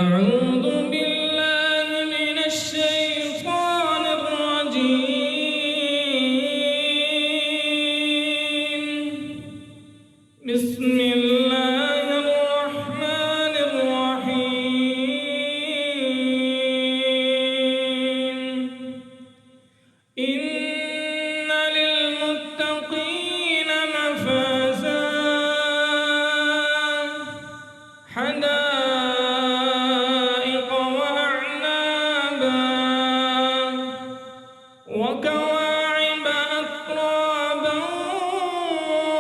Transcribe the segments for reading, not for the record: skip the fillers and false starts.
أعوذ بالله من الشيطان الرجيم. بسم الله الرحمن الرحيم. إن للمتقين مفازا حدائق وأعنابا وكواعب أترابا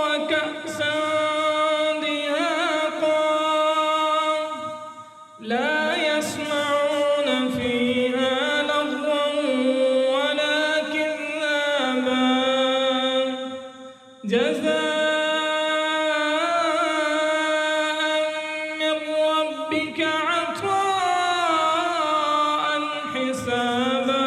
وكأسا دهاقا لا يسمعون فيها لغوا ولا كذابا ربك عطاء حسابا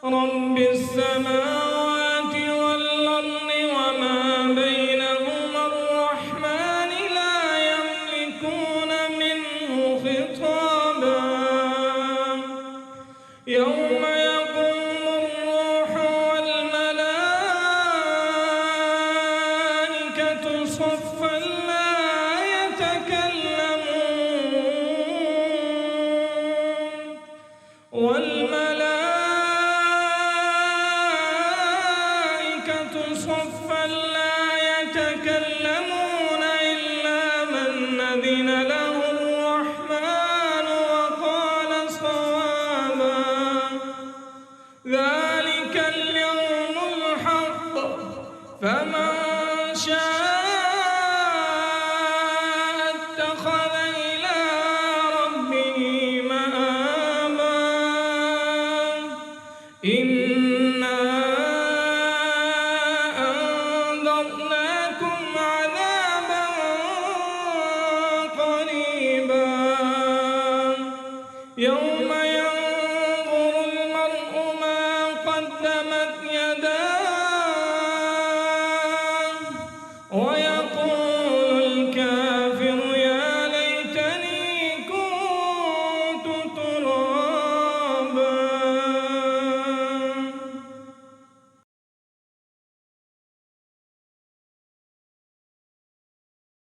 رب السماوات والأرض وما بينهما الرحمن لا يملكون منه خطابا يوم يقوم الروح والملائكة صفا